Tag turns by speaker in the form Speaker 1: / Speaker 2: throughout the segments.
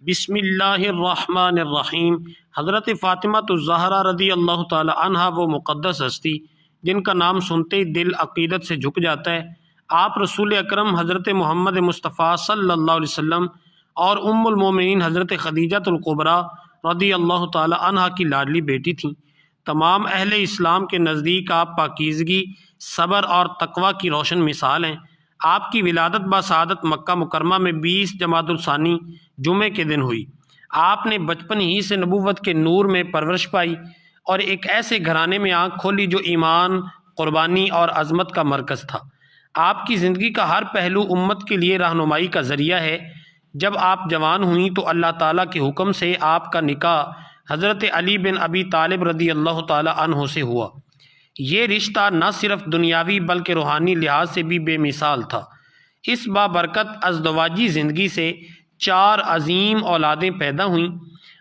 Speaker 1: بسم اللہ الرحمن الرحیم۔ حضرت فاطمہ الزہرا رضی اللہ تعالی عنہا وہ مقدس ہستی جن کا نام سنتے ہی دل عقیدت سے جھک جاتا ہے۔ آپ رسول اکرم حضرت محمد مصطفیٰ صلی اللہ علیہ وسلم اور ام المومنین حضرت خدیجہ الکبریٰ رضی اللہ تعالی عنہا کی لاڈلی بیٹی تھیں۔ تمام اہل اسلام کے نزدیک آپ پاکیزگی، صبر اور تقوی کی روشن مثال ہیں۔ آپ کی ولادت بسعادت مکہ مکرمہ میں 20 جمادی الثانی جمعے کے دن ہوئی۔ آپ نے بچپن ہی سے نبوت کے نور میں پرورش پائی اور ایک ایسے گھرانے میں آنکھ کھولی جو ایمان، قربانی اور عظمت کا مرکز تھا۔ آپ کی زندگی کا ہر پہلو امت کے لیے رہنمائی کا ذریعہ ہے۔ جب آپ جوان ہوئیں تو اللہ تعالیٰ کے حکم سے آپ کا نکاح حضرت علی بن ابی طالب رضی اللہ تعالی عنہ سے ہوا۔ یہ رشتہ نہ صرف دنیاوی بلکہ روحانی لحاظ سے بھی بے مثال تھا۔ اس بابرکت ازدواجی زندگی سے 4 عظیم اولادیں پیدا ہوئیں۔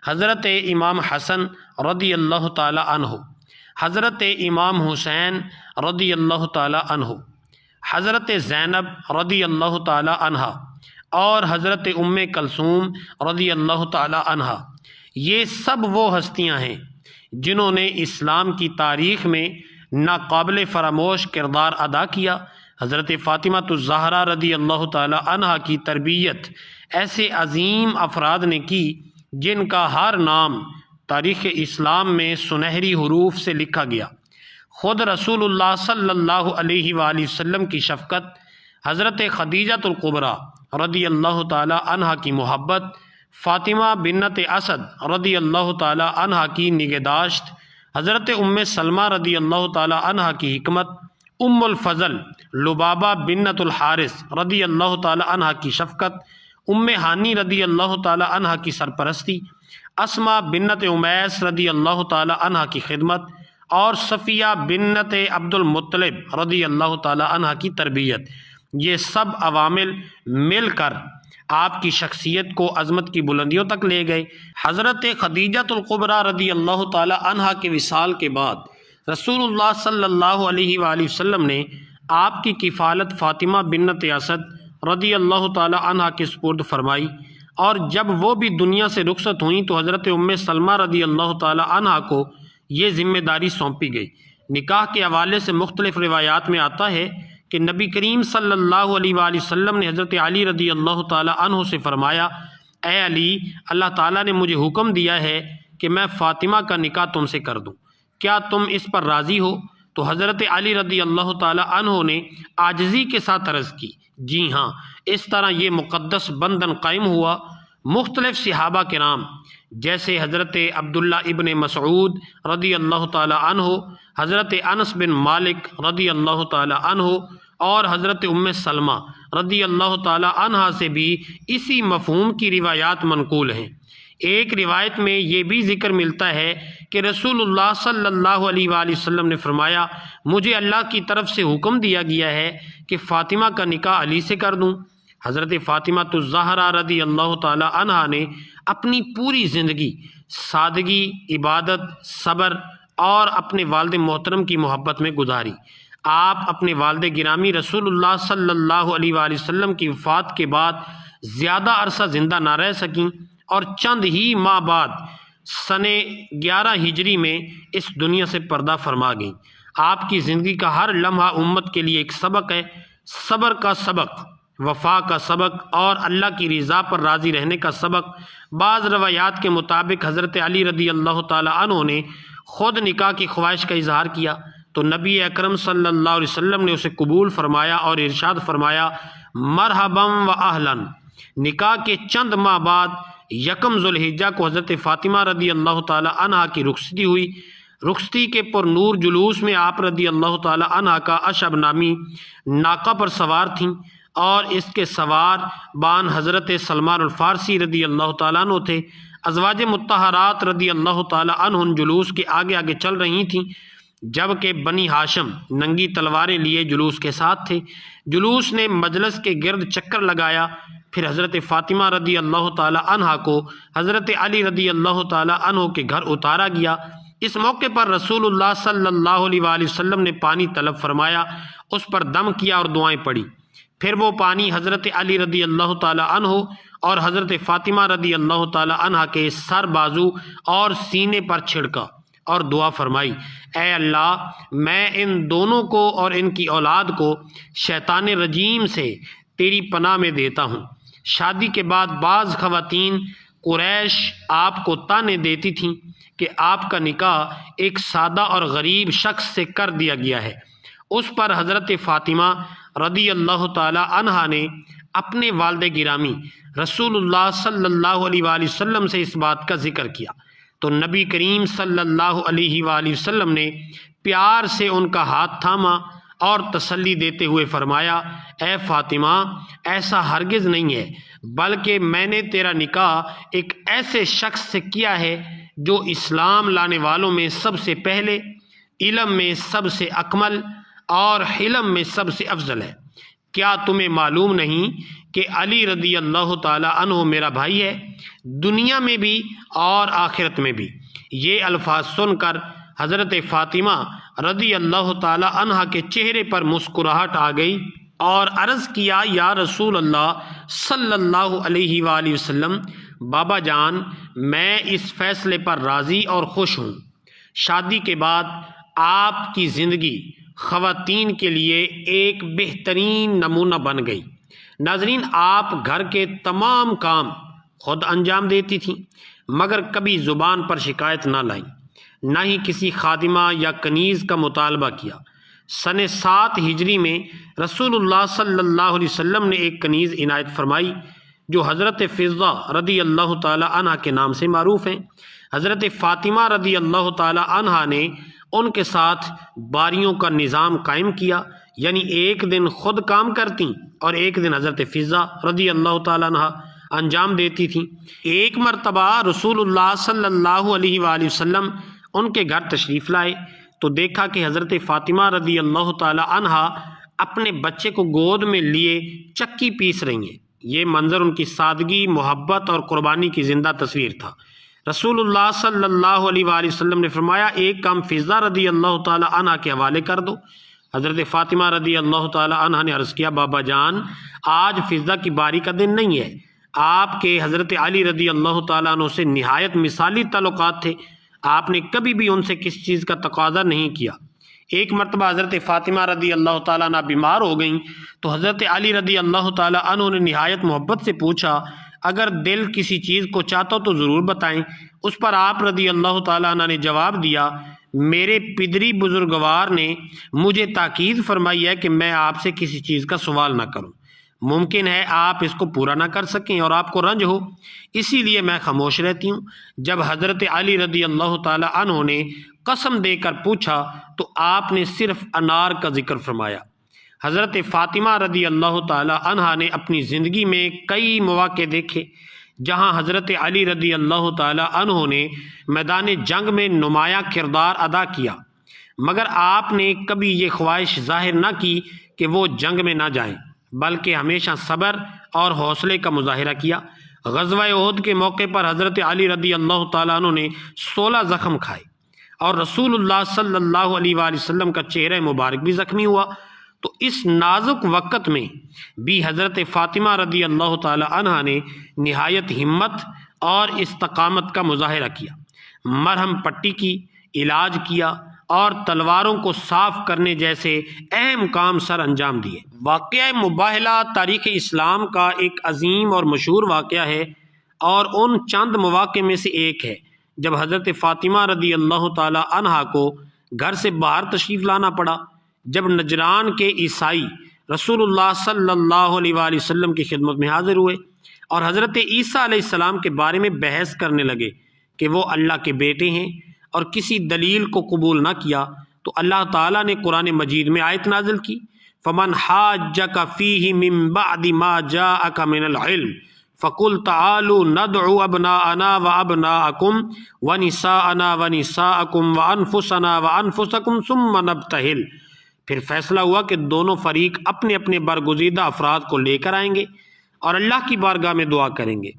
Speaker 1: حضرت امام حسن رضی اللہ تعالی عنہ، حضرت امام حسین رضی اللہ تعالی عنہ، حضرت زینب رضی اللہ تعالی عنہا اور حضرت ام کلثوم رضی اللہ تعالی عنہا۔ یہ سب وہ ہستیاں ہیں جنہوں نے اسلام کی تاریخ میں ناقابل فراموش کردار ادا کیا۔ حضرت فاطمہ الزہرا رضی اللہ تعالی عنہا کی تربیت ایسے عظیم افراد نے کی جن کا ہر نام تاریخ اسلام میں سنہری حروف سے لکھا گیا۔ خود رسول اللہ صلی اللہ علیہ وآلہ وسلم کی شفقت، حضرت خدیجہ الکبریٰ رضی اللہ تعالی عنہا کی محبت، فاطمہ بنت اسد رضی اللہ تعالی عنہا کی نگہداشت، حضرت ام سلمہ رضی اللہ تعالی عنہا کی حکمت، ام الفضل لبابہ بنت الحارث رضی اللہ تعالی عنہا کی شفقت، ام ہانی رضی اللہ تعالی عنہا کی سرپرستی، اسماء بنت امیس رضی اللہ تعالی عنہا کی خدمت اور صفیہ بنت عبد المطلب رضی اللہ تعالی عنہا کی تربیت، یہ سب عوامل مل کر آپ کی شخصیت کو عظمت کی بلندیوں تک لے گئے۔ حضرت خدیجہ الکبریٰ رضی اللہ تعالی عنہا کے وصال کے بعد رسول اللہ صلی اللہ علیہ وآلہ وسلم نے آپ کی کفالت فاطمہ بنت اسد رضی اللہ تعالی عنہا کے سپرد فرمائی، اور جب وہ بھی دنیا سے رخصت ہوئیں تو حضرت ام سلمہ رضی اللہ تعالی عنہا کو یہ ذمہ داری سونپی گئی۔ نکاح کے حوالے سے مختلف روایات میں آتا ہے کہ نبی کریم صلی اللہ علیہ وآلہ وسلم نے حضرت علی رضی اللہ تعالی عنہ سے فرمایا، اے علی، اللہ تعالیٰ نے مجھے حکم دیا ہے کہ میں فاطمہ کا نکاح تم سے کر دوں، کیا تم اس پر راضی ہو؟ تو حضرت علی رضی اللہ تعالی عنہ نے عاجزی کے ساتھ عرض کی، جی ہاں۔ اس طرح یہ مقدس بندھن قائم ہوا۔ مختلف صحابہ کرام جیسے حضرت عبداللہ ابن مسعود رضی اللہ تعالی عنہ، حضرت انس بن مالک رضی اللہ تعالی عنہ اور حضرت ام سلمہ رضی اللہ تعالی عنہا سے بھی اسی مفہوم کی روایات منقول ہیں۔ ایک روایت میں یہ بھی ذکر ملتا ہے کہ رسول اللہ صلی اللہ علیہ وآلہ وسلم نے فرمایا، مجھے اللہ کی طرف سے حکم دیا گیا ہے کہ فاطمہ کا نکاح علی سے کر دوں۔ حضرت فاطمہ الزہرا رضی اللہ تعالی عنہا نے اپنی پوری زندگی سادگی، عبادت، صبر اور اپنے والد محترم کی محبت میں گزاری۔ آپ اپنے والد گرامی رسول اللہ صلی اللہ علیہ وآلہ وسلم کی وفات کے بعد زیادہ عرصہ زندہ نہ رہ سکیں اور چند ہی ماہ بعد سن 11 ہجری میں اس دنیا سے پردہ فرما گئیں۔ آپ کی زندگی کا ہر لمحہ امت کے لیے ایک سبق ہے، صبر کا سبق، وفا کا سبق اور اللہ کی رضا پر راضی رہنے کا سبق۔ بعض روایات کے مطابق حضرت علی رضی اللہ تعالی عنہ نے خود نکاح کی خواہش کا اظہار کیا تو نبی اکرم صلی اللہ علیہ وسلم نے اسے قبول فرمایا اور ارشاد فرمایا، مرحبا و اہلا۔ نکاح کے چند ماہ بعد یکم ذوالحجہ کو حضرت فاطمہ رضی اللہ تعالی عنہا کی رخصتی ہوئی۔ رخصتی کے پر نور جلوس میں آپ رضی اللہ تعالی عنہا کا اشب نامی ناقہ پر سوار تھیں اور اس کے سوار بان حضرت سلمان الفارسی رضی اللہ تعالیٰ عنہ تھے۔ ازواج مطہرات رضی اللہ تعالیٰ عنہ جلوس کے آگے آگے چل رہی تھیں، جبکہ بنی ہاشم ننگی تلواریں لیے جلوس کے ساتھ تھے۔ جلوس نے مجلس کے گرد چکر لگایا، پھر حضرت فاطمہ رضی اللہ تعالی عنہا کو حضرت علی رضی اللہ تعالی عنہ کے گھر اتارا گیا۔ اس موقع پر رسول اللہ صلی اللہ علیہ وآلہ وسلم نے پانی طلب فرمایا، اس پر دم کیا اور دعائیں پڑھی۔ پھر وہ پانی حضرت علی رضی اللہ تعالی عنہ اور حضرت فاطمہ رضی اللہ تعالی عنہ کے سر، بازو اور سینے پر چھڑکا اور دعا فرمائی، اے اللہ میں ان دونوں کو اور ان کی اولاد کو شیطان رجیم سے تیری پناہ میں دیتا ہوں۔ شادی کے بعد بعض خواتین قریش آپ کو طعنے دیتی تھیں کہ آپ کا نکاح ایک سادہ اور غریب شخص سے کر دیا گیا ہے۔ اس پر حضرت فاطمہ رضی اللہ تعالی عنہا نے اپنے والد گرامی رسول اللہ صلی اللہ علیہ وآلہ وسلم سے اس بات کا ذکر کیا تو نبی کریم صلی اللہ علیہ وآلہ وسلم نے پیار سے ان کا ہاتھ تھاما اور تسلی دیتے ہوئے فرمایا، اے فاطمہ ایسا ہرگز نہیں ہے، بلکہ میں نے تیرا نکاح ایک ایسے شخص سے کیا ہے جو اسلام لانے والوں میں سب سے پہلے، علم میں سب سے اکمل اور حلم میں سب سے افضل ہے۔ کیا تمہیں معلوم نہیں کہ علی رضی اللہ تعالی عنہ میرا بھائی ہے، دنیا میں بھی اور آخرت میں بھی؟ یہ الفاظ سن کر حضرت فاطمہ رضی اللہ تعالی عنہ کے چہرے پر مسکراہٹ آ گئی اور عرض کیا، یا رسول اللہ صلی اللہ علیہ وآلہ وسلم، بابا جان میں اس فیصلے پر راضی اور خوش ہوں۔ شادی کے بعد آپ کی زندگی خواتین کے لیے ایک بہترین نمونہ بن گئی۔ ناظرین، آپ گھر کے تمام کام خود انجام دیتی تھیں، مگر کبھی زبان پر شکایت نہ لائیں، نہ ہی کسی خادمہ یا کنیز کا مطالبہ کیا۔ سن 7 ہجری میں رسول اللہ صلی اللہ علیہ وسلم نے ایک کنیز عنایت فرمائی جو حضرت فضہ رضی اللہ تعالی عنہ کے نام سے معروف ہیں۔ حضرت فاطمہ رضی اللہ تعالی عنہ نے ان کے ساتھ باریوں کا نظام قائم کیا، یعنی ایک دن خود کام کرتی اور ایک دن حضرت فضہ رضی اللہ تعالی عنہ انجام دیتی تھیں۔ ایک مرتبہ رسول اللہ صلی اللہ علیہ وآلہ وسلم ان کے گھر تشریف لائے تو دیکھا کہ حضرت فاطمہ رضی اللہ تعالی عنہ اپنے بچے کو گود میں لیے چکی پیس رہی ہیں۔ یہ منظر ان کی سادگی، محبت اور قربانی کی زندہ تصویر تھا۔ رسول اللہ صلی اللہ علیہ وآلہ وسلم نے فرمایا، ایک کام فضہ رضی اللہ تعالی عنہ کے حوالے کر دو۔ حضرت فاطمہ رضی اللہ تعالی عنہ نے عرض کیا، بابا جان آج فضہ کی باری کا دن نہیں ہے، آپ کے حضرت علی رضی اللہ تعالیٰ عنہ سے نہایت مثالی تعلقات تھے، آپ نے کبھی بھی ان سے کسی چیز کا تقاضا نہیں کیا۔ ایک مرتبہ حضرت فاطمہ رضی اللہ تعالیٰ عنہ بیمار ہو گئیں تو حضرت علی رضی اللہ تعالیٰ عنہ نے نہایت محبت سے پوچھا، اگر دل کسی چیز کو چاہتا ہو تو ضرور بتائیں۔ اس پر آپ رضی اللہ تعالیٰ عنہ نے جواب دیا، میرے پدری بزرگوار نے مجھے تاکید فرمائی ہے کہ میں آپ سے کسی چیز کا سوال نہ کروں، ممکن ہے آپ اس کو پورا نہ کر سکیں اور آپ کو رنج ہو، اسی لیے میں خاموش رہتی ہوں۔ جب حضرت علی رضی اللہ تعالی عنہ نے قسم دے کر پوچھا تو آپ نے صرف انار کا ذکر فرمایا۔ حضرت فاطمہ رضی اللہ تعالی عنہ نے اپنی زندگی میں کئی مواقع دیکھے جہاں حضرت علی رضی اللہ تعالی عنہ نے میدان جنگ میں نمایاں کردار ادا کیا، مگر آپ نے کبھی یہ خواہش ظاہر نہ کی کہ وہ جنگ میں نہ جائیں، بلکہ ہمیشہ صبر اور حوصلے کا مظاہرہ کیا۔ غزوہ احد کے موقع پر حضرت علی رضی اللہ تعالیٰ عنہ نے 16 زخم کھائے اور رسول اللہ صلی اللہ علیہ وآلہ وسلم کا چہرہ مبارک بھی زخمی ہوا، تو اس نازک وقت میں بھی حضرت فاطمہ رضی اللہ تعالی عنہ نے نہایت ہمت اور استقامت کا مظاہرہ کیا، مرہم پٹی کی، علاج کیا اور تلواروں کو صاف کرنے جیسے اہم کام سر انجام دیے۔ واقعہ مباہلہ تاریخ اسلام کا ایک عظیم اور مشہور واقعہ ہے اور ان چند مواقع میں سے ایک ہے جب حضرت فاطمہ رضی اللہ تعالی عنہ کو گھر سے باہر تشریف لانا پڑا۔ جب نجران کے عیسائی رسول اللہ صلی اللہ علیہ وآلہ وسلم کی خدمت میں حاضر ہوئے اور حضرت عیسیٰ علیہ السلام کے بارے میں بحث کرنے لگے کہ وہ اللہ کے بیٹے ہیں اور کسی دلیل کو قبول نہ کیا، تو اللہ تعالیٰ نے قرآن مجید میں آیت نازل کی، فَمَنْ حَاجَّكَ فِيهِ مِن بَعْدِ مَا جَاءَكَ مِنَ الْعِلْمِ فَقُلْ تَعَالُوا نَدْعُ أَبْنَاءَنَا وَأَبْنَاءَكُمْ وَنِسَاءَنَا وَنِسَاءَكُمْ وَأَنفُسَنَا وَأَنفُسَكُمْ ثُمَّ نَبْتَهِلْ۔ پھر فیصلہ ہوا کہ دونوں فریق اپنے اپنے برگزیدہ افراد کو لے کر آئیں گے اور اللہ کی بارگاہ میں دعا کریں گے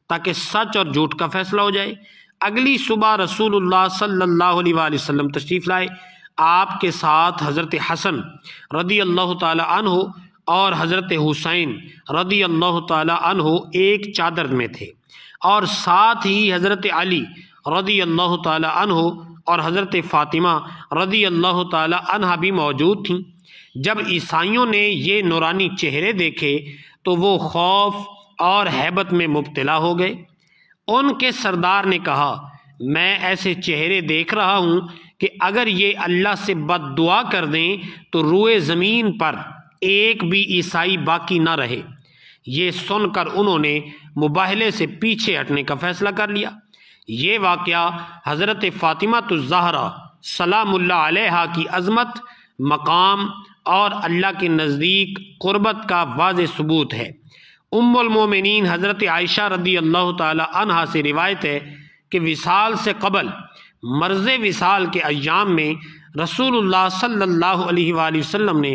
Speaker 1: تاکہ سچ اور جھوٹ کا فیصلہ ہو جائے۔ اگلی صبح رسول اللہ صلی اللہ علیہ وآلہ وسلم تشریف لائے، آپ کے ساتھ حضرت حسن رضی اللہ تعالی عنہ اور حضرت حسین رضی اللہ تعالی عنہ ایک چادر میں تھے، اور ساتھ ہی حضرت علی رضی اللہ تعالی عنہ اور حضرت فاطمہ رضی اللہ تعالی عنہ بھی موجود تھیں۔ جب عیسائیوں نے یہ نورانی چہرے دیکھے تو وہ خوف اور ہیبت میں مبتلا ہو گئے۔ ان کے سردار نے کہا، میں ایسے چہرے دیکھ رہا ہوں کہ اگر یہ اللہ سے بد دعا کر دیں تو روئے زمین پر ایک بھی عیسائی باقی نہ رہے۔ یہ سن کر انہوں نے مباہلے سے پیچھے ہٹنے کا فیصلہ کر لیا۔ یہ واقعہ حضرت فاطمہ الزہرا سلام اللہ علیہا کی عظمت، مقام اور اللہ کے نزدیک قربت کا واضح ثبوت ہے۔ ام المومنین حضرت عائشہ رضی اللہ تعالی عنہا سے روایت ہے کہ وصال سے قبل مرض وصال کے ایام میں رسول اللہ صلی اللہ علیہ وآلہ وسلم نے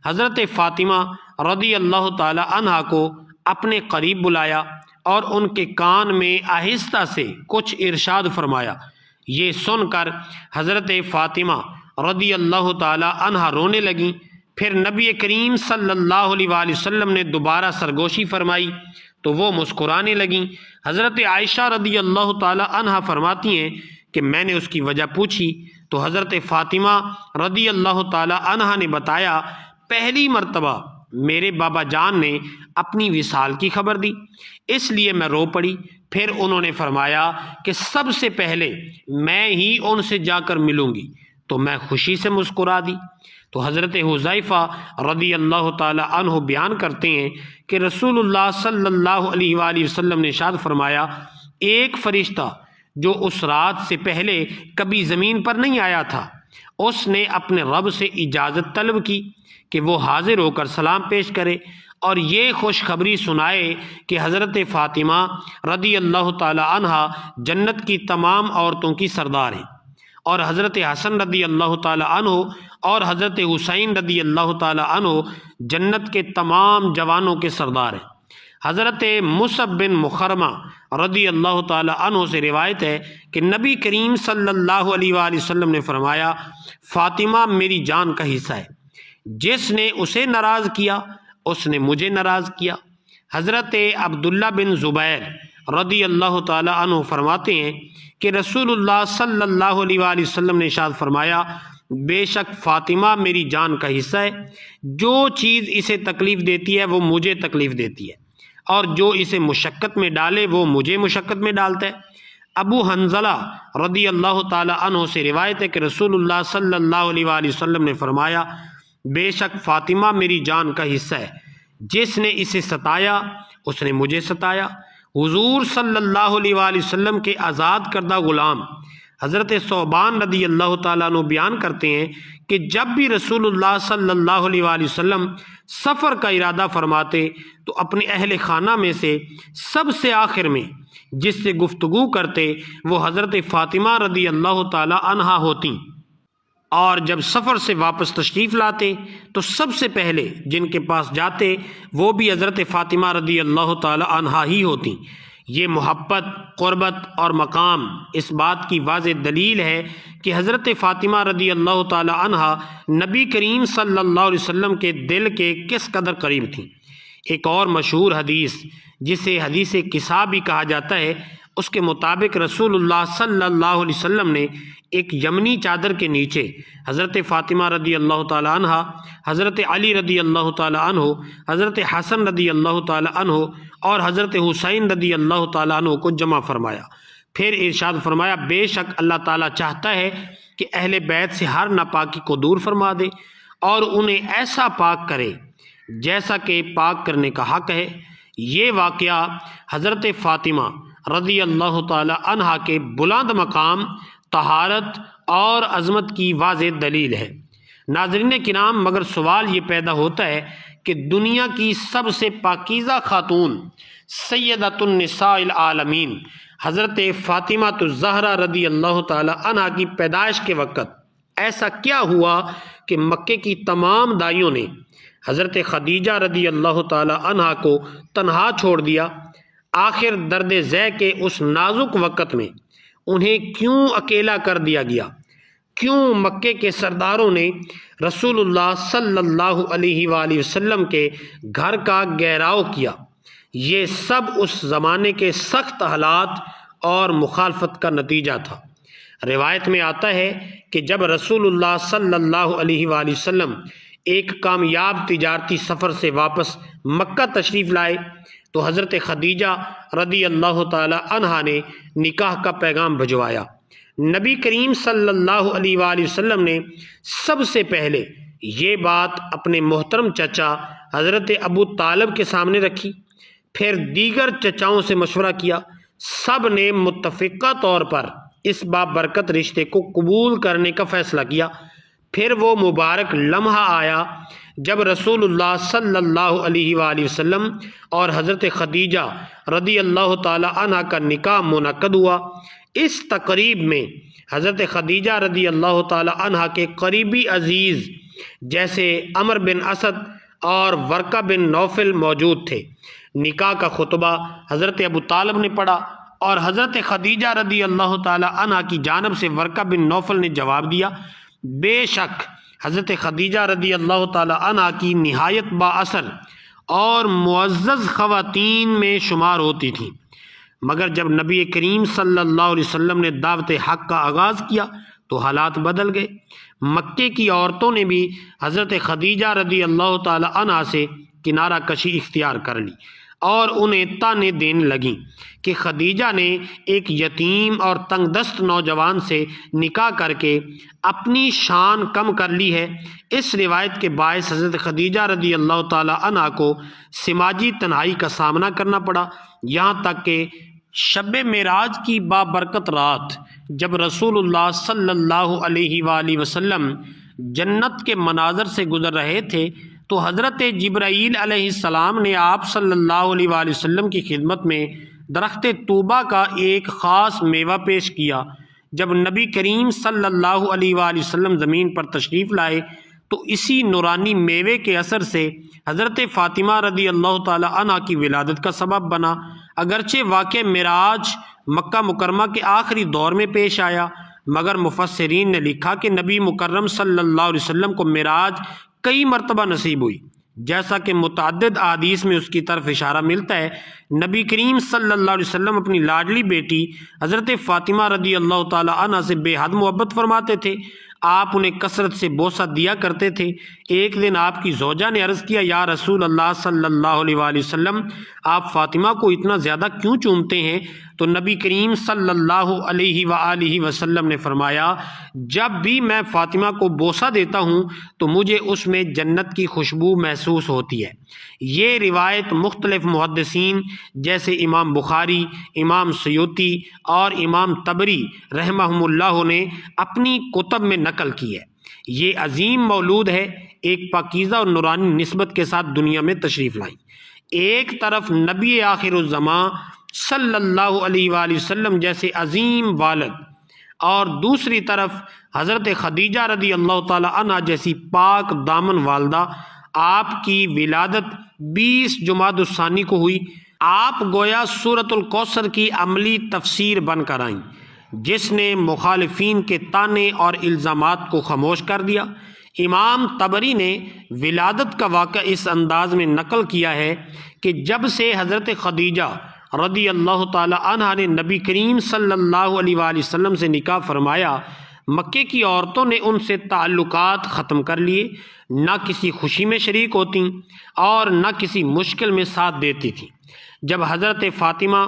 Speaker 1: حضرت فاطمہ رضی اللہ تعالی عنہا کو اپنے قریب بلایا اور ان کے کان میں آہستہ سے کچھ ارشاد فرمایا۔ یہ سن کر حضرت فاطمہ رضی اللہ تعالی عنہا رونے لگیں۔ پھر نبی کریم صلی اللہ علیہ وآلہ وسلم نے دوبارہ سرگوشی فرمائی تو وہ مسکرانے لگیں۔ حضرت عائشہ رضی اللہ تعالی عنہا فرماتی ہیں کہ میں نے اس کی وجہ پوچھی تو حضرت فاطمہ رضی اللہ تعالی عنہا نے بتایا، پہلی مرتبہ میرے بابا جان نے اپنی وصال کی خبر دی، اس لیے میں رو پڑی۔ پھر انہوں نے فرمایا کہ سب سے پہلے میں ہی ان سے جا کر ملوں گی، تو میں خوشی سے مسکرا دی۔ تو حضرت حذیفہ رضی اللہ تعالی عنہ بیان کرتے ہیں کہ رسول اللہ صلی اللہ علیہ وآلہ وسلم نے ارشاد فرمایا، ایک فرشتہ جو اس رات سے پہلے کبھی زمین پر نہیں آیا تھا، اس نے اپنے رب سے اجازت طلب کی کہ وہ حاضر ہو کر سلام پیش کرے اور یہ خوشخبری سنائے کہ حضرت فاطمہ رضی اللہ تعالی عنہا جنت کی تمام عورتوں کی سردار ہیں، اور حضرت حسن رضی اللہ تعالی عنہ اور حضرت حسین رضی اللہ تعالی عنہ جنت کے تمام جوانوں کے سردار ہیں۔ حضرت مصعب بن مخرمہ رضی اللہ تعالی عنہ سے روایت ہے کہ نبی کریم صلی اللہ علیہ وآلہ وسلم نے فرمایا، فاطمہ میری جان کا حصہ ہے، جس نے اسے ناراض کیا اس نے مجھے ناراض کیا۔ حضرت عبداللہ بن زبیر رضی اللہ تعالی عنہ فرماتے ہیں کہ رسول اللہ صلی اللہ علیہ وآلہ وسلم نے ارشاد فرمایا، بے شک فاطمہ میری جان کا حصہ ہے، جو چیز اسے تکلیف دیتی ہے وہ مجھے تکلیف دیتی ہے، اور جو اسے مشقت میں ڈالے وہ مجھے مشقت میں ڈالتا ہے۔ ابو حنظلہ رضی اللہ تعالی عنہ سے روایت ہے کہ رسول اللہ صلی اللہ علیہ وآلہ وسلم نے فرمایا، بے شک فاطمہ میری جان کا حصہ ہے، جس نے اسے ستایا اس نے مجھے ستایا۔ حضور صلی اللہ علیہ وآلہ وسلم کے آزاد کردہ غلام حضرت ثوبان رضی اللہ تعالیٰ عنہ بیان کرتے ہیں کہ جب بھی رسول اللہ صلی اللہ علیہ وآلہ وسلم سفر کا ارادہ فرماتے تو اپنے اہل خانہ میں سے سب سے آخر میں جس سے گفتگو کرتے وہ حضرت فاطمہ رضی اللہ تعالیٰ عنہا ہوتیں، اور جب سفر سے واپس تشریف لاتے تو سب سے پہلے جن کے پاس جاتے وہ بھی حضرت فاطمہ رضی اللہ تعالی عنہا ہی ہوتیں۔ یہ محبت، قربت اور مقام اس بات کی واضح دلیل ہے کہ حضرت فاطمہ رضی اللہ تعالی عنہا نبی کریم صلی اللہ علیہ وسلم کے دل کے کس قدر قریب تھیں۔ ایک اور مشہور حدیث جسے حدیث کسا بھی کہا جاتا ہے، اس کے مطابق رسول اللہ صلی اللہ علیہ وسلم نے ایک یمنی چادر کے نیچے حضرت فاطمہ رضی اللہ تعالی عنہ، حضرت علی رضی اللہ تعالی عنہ، حضرت حسن رضی اللہ تعالی عنہ اور حضرت حسین رضی اللہ تعالی عنہ کو جمع فرمایا۔ پھر ارشاد فرمایا، بے شک اللہ تعالیٰ چاہتا ہے کہ اہل بیت سے ہر ناپاکی کو دور فرما دے اور انہیں ایسا پاک کرے جیسا کہ پاک کرنے کا حق ہے۔ یہ واقعہ حضرت فاطمہ رضی اللہ تعالی عنہا کے بلند مقام، طہارت اور عظمت کی واضح دلیل ہے۔ ناظرین کرام، مگر سوال یہ پیدا ہوتا ہے کہ دنیا کی سب سے پاکیزہ خاتون سیدۃ النساء العالمین حضرت فاطمہ الزہرا رضی اللہ تعالی عنہا کی پیدائش کے وقت ایسا کیا ہوا کہ مکے کی تمام دائیوں نے حضرت خدیجہ رضی اللہ تعالی عنہا کو تنہا چھوڑ دیا؟ آخر درد ذہ کے اس نازک وقت میں انہیں کیوں اکیلا کر دیا گیا؟ کیوں مکے کے سرداروں نے رسول اللہ صلی اللہ علیہ وآلہ وسلم کے گھر کا گھیراؤ کیا؟ یہ سب اس زمانے کے سخت حالات اور مخالفت کا نتیجہ تھا۔ روایت میں آتا ہے کہ جب رسول اللہ صلی اللہ علیہ وآلہ وسلم ایک کامیاب تجارتی سفر سے واپس مکہ تشریف لائے تو حضرت خدیجہ رضی اللہ تعالی عنہا نے نکاح کا پیغام بھجوایا۔ نبی کریم صلی اللہ علیہ وآلہ وسلم نے سب سے پہلے یہ بات اپنے محترم چچا حضرت ابو طالب کے سامنے رکھی، پھر دیگر چچاؤں سے مشورہ کیا۔ سب نے متفقہ طور پر اس بابرکت رشتے کو قبول کرنے کا فیصلہ کیا۔ پھر وہ مبارک لمحہ آیا جب رسول اللہ صلی اللہ علیہ وآلہ وسلم اور حضرت خدیجہ رضی اللہ تعالی عنہ کا نکاح منعقد ہوا۔ اس تقریب میں حضرت خدیجہ رضی اللہ تعالی عنہ کے قریبی عزیز جیسے عمر بن اسد اور ورقہ بن نوفل موجود تھے۔ نکاح کا خطبہ حضرت ابو طالب نے پڑھا اور حضرت خدیجہ رضی اللہ تعالی عنہ کی جانب سے ورقہ بن نوفل نے جواب دیا۔ بے شک حضرت خدیجہ رضی اللہ تعالی عنہ کی نہایت با اثر اور معزز خواتین میں شمار ہوتی تھیں، مگر جب نبی کریم صلی اللہ علیہ وسلم نے دعوت حق کا آغاز کیا تو حالات بدل گئے۔ مکے کی عورتوں نے بھی حضرت خدیجہ رضی اللہ تعالی عنہ سے کنارہ کشی اختیار کر لی اور انہیں تانے دینے لگیں کہ خدیجہ نے ایک یتیم اور تنگ دست نوجوان سے نکاح کر کے اپنی شان کم کر لی ہے۔ اس روایت کے باعث حضرت خدیجہ رضی اللہ تعالی عنہ کو سماجی تنہائی کا سامنا کرنا پڑا، یہاں تک کہ شب معراج کی بابرکت رات جب رسول اللہ صلی اللہ علیہ وآلہ وسلم جنت کے مناظر سے گزر رہے تھے تو حضرت جبرائیل علیہ السلام نے آپ صلی اللہ علیہ وآلہ وسلم کی خدمت میں درخت طوبہ کا ایک خاص میوہ پیش کیا۔ جب نبی کریم صلی اللہ علیہ وآلہ وسلم زمین پر تشریف لائے تو اسی نورانی میوے کے اثر سے حضرت فاطمہ رضی اللہ تعالی عنہ کی ولادت کا سبب بنا۔ اگرچہ واقع معراج مکہ مکرمہ کے آخری دور میں پیش آیا، مگر مفسرین نے لکھا کہ نبی مکرم صلی اللہ علیہ وسلم کو معراج کئی مرتبہ نصیب ہوئی، جیسا کہ متعدد احادیث میں اس کی طرف اشارہ ملتا ہے۔ نبی کریم صلی اللہ علیہ وسلم اپنی لاڈلی بیٹی حضرت فاطمہ رضی اللہ تعالی عنہ سے بے حد محبت فرماتے تھے۔ آپ انہیں کثرت سے بوسہ دیا کرتے تھے۔ ایک دن آپ کی زوجہ نے عرض کیا، یا رسول اللہ صلی اللہ علیہ وآلہ وسلم، آپ فاطمہ کو اتنا زیادہ کیوں چومتے ہیں؟ تو نبی کریم صلی اللہ علیہ وآلہ وسلم نے فرمایا، جب بھی میں فاطمہ کو بوسہ دیتا ہوں تو مجھے اس میں جنت کی خوشبو محسوس ہوتی ہے۔ یہ روایت مختلف محدثین جیسے امام بخاری، امام سیوطی اور امام طبری رحمہم اللہ نے اپنی کتب میں نقل کی ہے۔ یہ عظیم مولود ہے، ایک پاکیزہ اور نورانی نسبت کے ساتھ دنیا میں تشریف لائیں۔ ایک طرف نبی آخر الزمان صلی اللہ علیہ وآلہ وسلم جیسے عظیم والد اور دوسری طرف حضرت خدیجہ رضی اللہ تعالی عنہ جیسی پاک دامن والدہ۔ آپ کی ولادت 20 جمادی الثانی کو ہوئی۔ آپ گویا سورۃ الکوثر کی عملی تفسیر بن کر آئیں، جس نے مخالفین کے طعنے اور الزامات کو خاموش کر دیا۔ امام طبری نے ولادت کا واقعہ اس انداز میں نقل کیا ہے کہ جب سے حضرت خدیجہ رضی اللہ تعالی عنہ نے نبی کریم صلی اللہ علیہ وآلہ وسلم سے نکاح فرمایا، مکے کی عورتوں نے ان سے تعلقات ختم کر لیے، نہ کسی خوشی میں شریک ہوتیں اور نہ کسی مشکل میں ساتھ دیتی تھیں۔ جب حضرت فاطمہ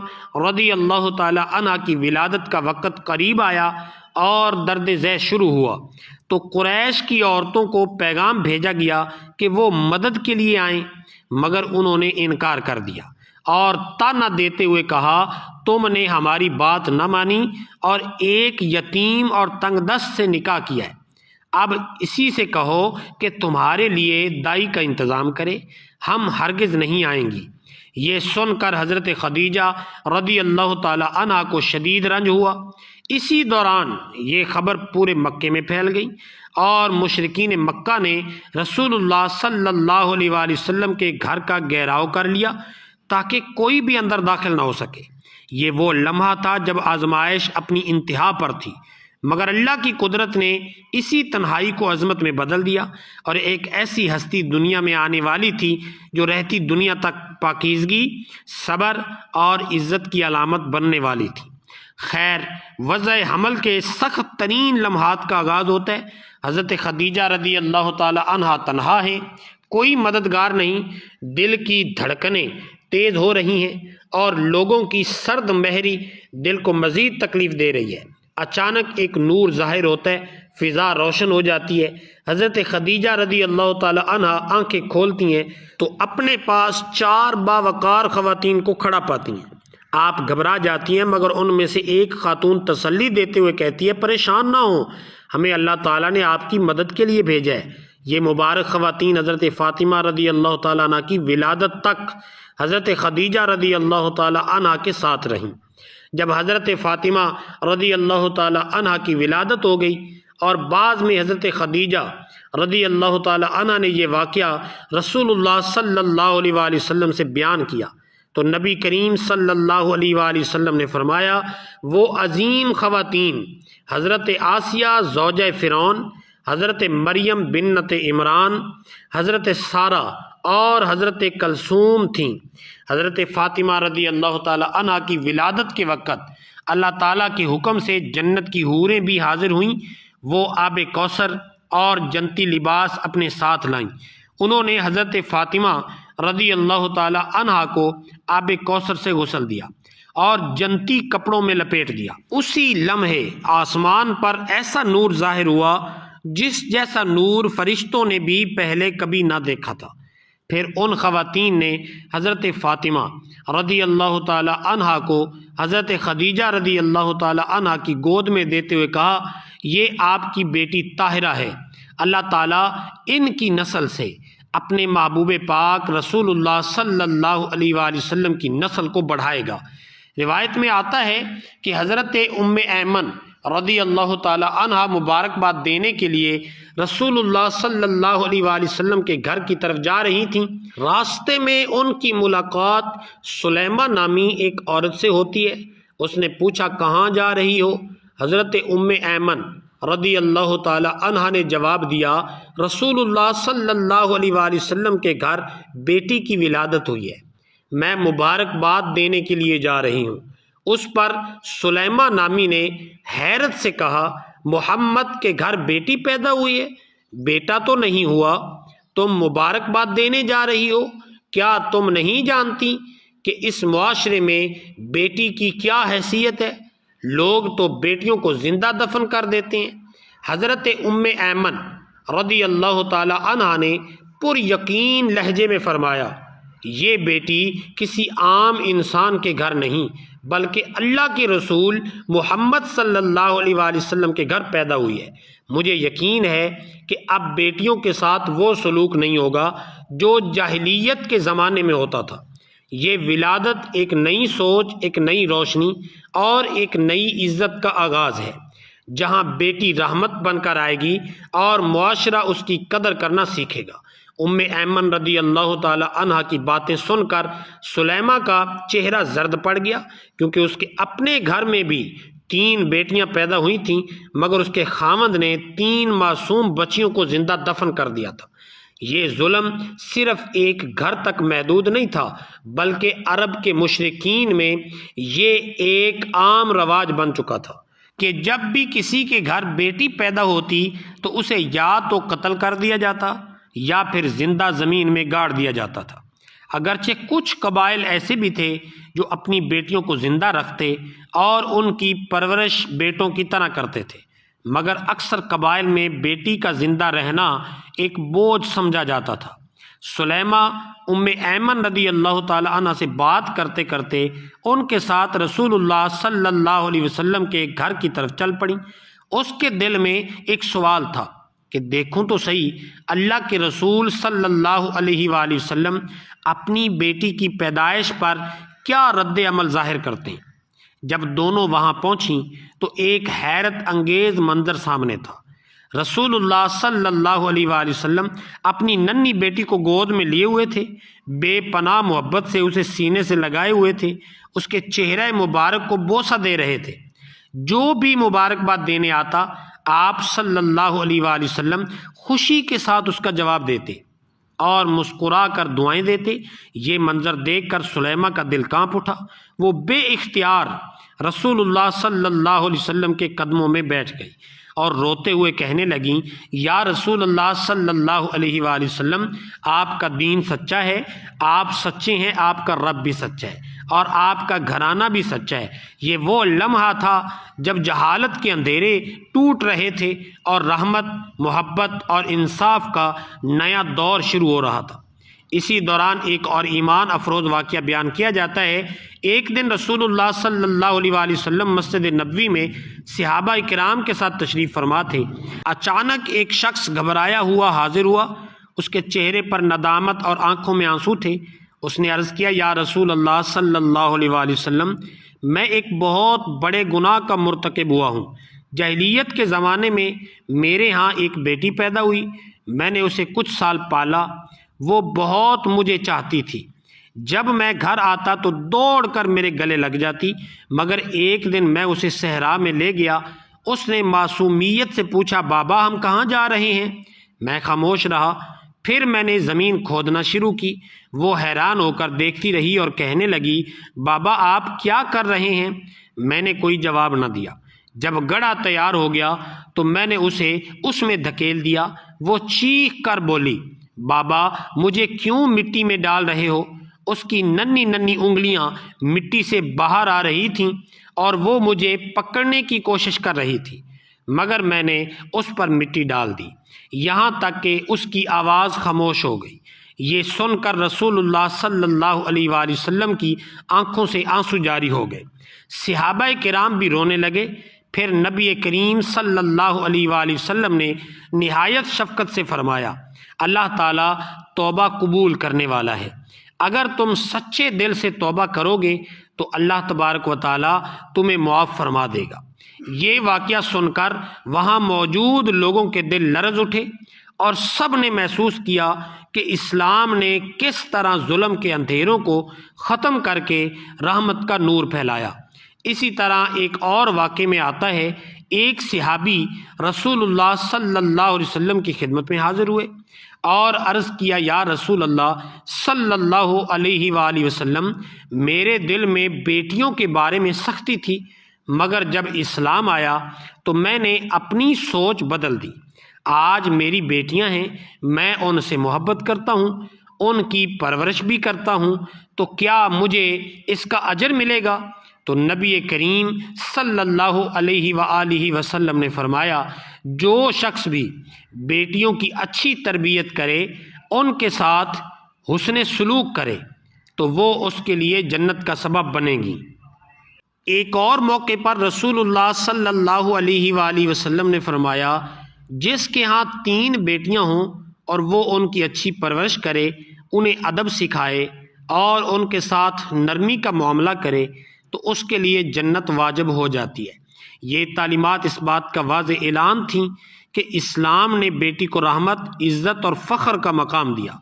Speaker 1: رضی اللہ تعالی عنہ کی ولادت کا وقت قریب آیا اور درد ذیل شروع ہوا تو قریش کی عورتوں کو پیغام بھیجا گیا کہ وہ مدد کے لیے آئیں، مگر انہوں نے انکار کر دیا اور طعنہ دیتے ہوئے کہا، تم نے ہماری بات نہ مانی اور ایک یتیم اور تنگ دست سے نکاح کیا ہے۔ اب اسی سے کہو کہ تمہارے لیے دائی کا انتظام کرے، ہم ہرگز نہیں آئیں گی۔ یہ سن کر حضرت خدیجہ رضی اللہ تعالی عنہ کو شدید رنج ہوا۔ اسی دوران یہ خبر پورے مکے میں پھیل گئی اور مشرکین مکہ نے رسول اللہ صلی اللہ علیہ وآلہ وسلم کے گھر کا گھیراؤ کر لیا تاکہ کوئی بھی اندر داخل نہ ہو سکے۔ یہ وہ لمحہ تھا جب آزمائش اپنی انتہا پر تھی۔ مگر اللہ کی قدرت نے اسی تنہائی کو عظمت میں بدل دیا، اور ایک ایسی ہستی دنیا میں آنے والی تھی جو رہتی دنیا تک پاکیزگی، صبر اور عزت کی علامت بننے والی تھی۔ خیر، وضع حمل کے سخت ترین لمحات کا آغاز ہوتا ہے۔ حضرت خدیجہ رضی اللہ تعالی عنہا تنہا ہیں، کوئی مددگار نہیں، دل کی دھڑکنیں تیز ہو رہی ہیں اور لوگوں کی سرد مہری دل کو مزید تکلیف دے رہی ہے۔ اچانک ایک نور ظاہر ہوتا ہے، فضا روشن ہو جاتی ہے۔ حضرت خدیجہ رضی اللہ تعالی عنہا آنکھیں کھولتی ہیں تو اپنے پاس 4 باوقار خواتین کو کھڑا پاتی ہیں۔ آپ گھبرا جاتی ہیں، مگر ان میں سے ایک خاتون تسلی دیتے ہوئے کہتی ہے، پریشان نہ ہوں، ہمیں اللہ تعالیٰ نے آپ کی مدد کے لیے بھیجا ہے۔ یہ مبارک خواتین حضرت فاطمہ رضی اللہ تعالیٰ عنہ کی ولادت تک حضرت خدیجہ رضی اللہ تعالیٰ عنہ کے ساتھ رہیں۔ جب حضرت فاطمہ رضی اللہ تعالیٰ عنہ کی ولادت ہو گئی اور بعد میں حضرت خدیجہ رضی اللہ تعالیٰ عنہ نے یہ واقعہ رسول اللہ صلی اللہ علیہ وآلہ وسلم سے بیان کیا تو نبی کریم صلی اللہ علیہ وآلہ وسلم نے فرمایا، وہ عظیم خواتین حضرت آسیہ زوجہ فرعون، حضرت مریم بنت عمران، حضرت سارہ اور حضرت کلثوم تھیں۔ حضرت فاطمہ رضی اللہ تعالی عنہ کی ولادت کے وقت اللہ تعالیٰ کے حکم سے جنت کی حوریں بھی حاضر ہوئیں۔ وہ آب کوثر اور جنتی لباس اپنے ساتھ لائیں۔ انہوں نے حضرت فاطمہ رضی اللہ تعالی عنہ کو آب کوثر سے غسل دیا اور جنتی کپڑوں میں لپیٹ دیا۔ اسی لمحے آسمان پر ایسا نور ظاہر ہوا جس جیسا نور فرشتوں نے بھی پہلے کبھی نہ دیکھا تھا۔ پھر ان خواتین نے حضرت فاطمہ رضی اللہ تعالی عنہا کو حضرت خدیجہ رضی اللہ تعالی عنہا کی گود میں دیتے ہوئے کہا، یہ آپ کی بیٹی طاہرہ ہے، اللہ تعالیٰ ان کی نسل سے اپنے محبوب پاک رسول اللہ صلی اللہ علیہ وآلہ وسلم کی نسل کو بڑھائے گا۔ روایت میں آتا ہے کہ حضرت ام ایمن رضی اللہ تعالی عنہا مبارکباد دینے کے لیے رسول اللہ صلی اللہ علیہ وآلہ وسلم کے گھر کی طرف جا رہی تھیں۔ راستے میں ان کی ملاقات سلیمہ نامی ایک عورت سے ہوتی ہے۔ اس نے پوچھا، کہاں جا رہی ہو؟ حضرت ام ایمن رضی اللہ تعالی عنہا نے جواب دیا، رسول اللہ صلی اللہ علیہ وآلہ وسلم کے گھر بیٹی کی ولادت ہوئی ہے، میں مبارکباد دینے کے لیے جا رہی ہوں۔ اس پر سلیمہ نامی نے حیرت سے کہا، محمد کے گھر بیٹی پیدا ہوئی ہے؟ بیٹا تو نہیں ہوا، تم مبارکباد دینے جا رہی ہو؟ کیا تم نہیں جانتی کہ اس معاشرے میں بیٹی کی کیا حیثیت ہے؟ لوگ تو بیٹیوں کو زندہ دفن کر دیتے ہیں۔ حضرت ام ایمن رضی اللہ تعالی عنہا نے پر یقین لہجے میں فرمایا، یہ بیٹی کسی عام انسان کے گھر نہیں بلکہ اللہ کے رسول محمد صلی اللہ علیہ وآلہ وسلم کے گھر پیدا ہوئی ہے۔ مجھے یقین ہے کہ اب بیٹیوں کے ساتھ وہ سلوک نہیں ہوگا جو جاہلیت کے زمانے میں ہوتا تھا۔ یہ ولادت ایک نئی سوچ، ایک نئی روشنی اور ایک نئی عزت کا آغاز ہے، جہاں بیٹی رحمت بن کر آئے گی اور معاشرہ اس کی قدر کرنا سیکھے گا۔ ام ایمن رضی اللہ تعالی عنہا کی باتیں سن کر سلیمہ کا چہرہ زرد پڑ گیا، کیونکہ اس کے اپنے گھر میں بھی 3 بیٹیاں پیدا ہوئی تھیں، مگر اس کے خاوند نے 3 معصوم بچیوں کو زندہ دفن کر دیا تھا۔ یہ ظلم صرف ایک گھر تک محدود نہیں تھا بلکہ عرب کے مشرکین میں یہ ایک عام رواج بن چکا تھا کہ جب بھی کسی کے گھر بیٹی پیدا ہوتی تو اسے یا تو قتل کر دیا جاتا یا پھر زندہ زمین میں گاڑ دیا جاتا تھا۔ اگرچہ کچھ قبائل ایسے بھی تھے جو اپنی بیٹیوں کو زندہ رکھتے اور ان کی پرورش بیٹوں کی طرح کرتے تھے، مگر اکثر قبائل میں بیٹی کا زندہ رہنا ایک بوجھ سمجھا جاتا تھا۔ سلیمہ ام ایمن رضی اللہ تعالی عنہ سے بات کرتے کرتے ان کے ساتھ رسول اللہ صلی اللہ علیہ وسلم کے گھر کی طرف چل پڑیں۔ اس کے دل میں ایک سوال تھا کہ دیکھوں تو صحیح اللہ کے رسول صلی اللہ علیہ وآلہ وسلم اپنی بیٹی کی پیدائش پر کیا رد عمل ظاہر کرتے ہیں۔ جب دونوں وہاں پہنچیں تو ایک حیرت انگیز منظر سامنے تھا۔ رسول اللہ صلی اللہ علیہ وآلہ وسلم اپنی ننھی بیٹی کو گود میں لیے ہوئے تھے، بے پناہ محبت سے اسے سینے سے لگائے ہوئے تھے، اس کے چہرہ مبارک کو بوسہ دے رہے تھے۔ جو بھی مبارکباد دینے آتا آپ صلی اللہ علیہ وآلہ وسلم خوشی کے ساتھ اس کا جواب دیتے اور مسکرا کر دعائیں دیتے۔ یہ منظر دیکھ کر سلیمہ کا دل کانپ اٹھا، وہ بے اختیار رسول اللہ صلی اللہ علیہ وسلم کے قدموں میں بیٹھ گئی اور روتے ہوئے کہنے لگیں، یا رسول اللہ صلی اللہ علیہ وآلہ وسلم، آپ کا دین سچا ہے، آپ سچے ہیں، آپ کا رب بھی سچا ہے اور آپ کا گھرانہ بھی سچا ہے۔ یہ وہ لمحہ تھا جب جہالت کے اندھیرے ٹوٹ رہے تھے اور رحمت، محبت اور انصاف کا نیا دور شروع ہو رہا تھا۔ اسی دوران ایک اور ایمان افروز واقعہ بیان کیا جاتا ہے۔ ایک دن رسول اللہ صلی اللہ علیہ وآلہ وسلم مسجد نبوی میں صحابہ کرام کے ساتھ تشریف فرما تھے۔ اچانک ایک شخص گھبرایا ہوا حاضر ہوا، اس کے چہرے پر ندامت اور آنکھوں میں آنسو تھے۔ اس نے عرض کیا، یا رسول اللہ صلی اللہ علیہ وآلہ وسلم، میں ایک بہت بڑے گناہ کا مرتکب ہوا ہوں۔ جاہلیت کے زمانے میں میرے ہاں ایک بیٹی پیدا ہوئی، میں نے اسے کچھ سال پالا، وہ بہت مجھے چاہتی تھی۔ جب میں گھر آتا تو دوڑ کر میرے گلے لگ جاتی، مگر ایک دن میں اسے صحرا میں لے گیا۔ اس نے معصومیت سے پوچھا، بابا ہم کہاں جا رہے ہیں؟ میں خاموش رہا۔ پھر میں نے زمین کھودنا شروع کی۔ وہ حیران ہو کر دیکھتی رہی اور کہنے لگی، بابا آپ کیا کر رہے ہیں؟ میں نے کوئی جواب نہ دیا۔ جب گڑھا تیار ہو گیا تو میں نے اسے اس میں دھکیل دیا۔ وہ چیخ کر بولی، بابا مجھے کیوں مٹی میں ڈال رہے ہو؟ اس کی ننھی ننھی انگلیاں مٹی سے باہر آ رہی تھیں اور وہ مجھے پکڑنے کی کوشش کر رہی تھی، مگر میں نے اس پر مٹی ڈال دی، یہاں تک کہ اس کی آواز خاموش ہو گئی۔ یہ سن کر رسول اللہ صلی اللہ علیہ وآلہ وسلم کی آنکھوں سے آنسو جاری ہو گئے۔ صحابہ کرام بھی رونے لگے۔ پھر نبی کریم صلی اللہ علیہ وآلہ وسلم نے نہایت شفقت سے فرمایا، اللہ تعالیٰ توبہ قبول کرنے والا ہے، اگر تم سچے دل سے توبہ کرو گے تو اللہ تبارک و تعالیٰ تمہیں معاف فرما دے گا۔ یہ واقعہ سن کر وہاں موجود لوگوں کے دل لرز اٹھے اور سب نے محسوس کیا کہ اسلام نے کس طرح ظلم کے اندھیروں کو ختم کر کے رحمت کا نور پھیلایا۔ اسی طرح ایک اور واقعے میں آتا ہے، ایک صحابی رسول اللہ صلی اللہ علیہ وسلم کی خدمت میں حاضر ہوئے اور عرض کیا، یا رسول اللہ صلی اللہ علیہ وآلہ وسلم، میرے دل میں بیٹیوں کے بارے میں سختی تھی، مگر جب اسلام آیا تو میں نے اپنی سوچ بدل دی۔ آج میری بیٹیاں ہیں، میں ان سے محبت کرتا ہوں، ان کی پرورش بھی کرتا ہوں، تو کیا مجھے اس کا اجر ملے گا؟ تو نبی کریم صلی اللہ علیہ وآلہ وسلم نے فرمایا، جو شخص بھی بیٹیوں کی اچھی تربیت کرے، ان کے ساتھ حسن سلوک کرے، تو وہ اس کے لیے جنت کا سبب بنے گی۔ ایک اور موقع پر رسول اللہ صلی اللہ علیہ وآلہ وسلم نے فرمایا، جس کے ہاں 3 بیٹیاں ہوں اور وہ ان کی اچھی پرورش کرے، انہیں ادب سکھائے اور ان کے ساتھ نرمی کا معاملہ کرے، تو اس کے لیے جنت واجب ہو جاتی ہے۔ یہ تعلیمات اس بات کا واضح اعلان تھیں کہ اسلام نے بیٹی کو رحمت، عزت اور فخر کا مقام دیا۔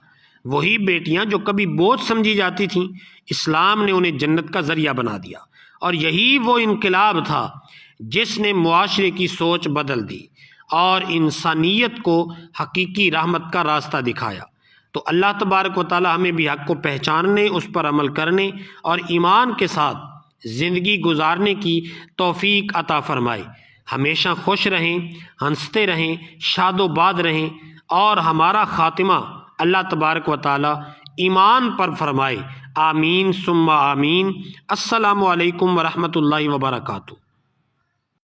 Speaker 1: وہی بیٹیاں جو کبھی بوجھ سمجھی جاتی تھیں، اسلام نے انہیں جنت کا ذریعہ بنا دیا، اور یہی وہ انقلاب تھا جس نے معاشرے کی سوچ بدل دی اور انسانیت کو حقیقی رحمت کا راستہ دکھایا۔ تو اللہ تبارک و تعالی ہمیں بھی حق کو پہچاننے، اس پر عمل کرنے اور ایمان کے ساتھ زندگی گزارنے کی توفیق عطا فرمائے۔ ہمیشہ خوش رہیں، ہنستے رہیں، شاد و باد رہیں، اور ہمارا خاتمہ اللہ تبارک و تعالی ایمان پر فرمائے۔ آمین ثم آمین۔ السلام علیکم ورحمۃ اللہ وبرکاتہ۔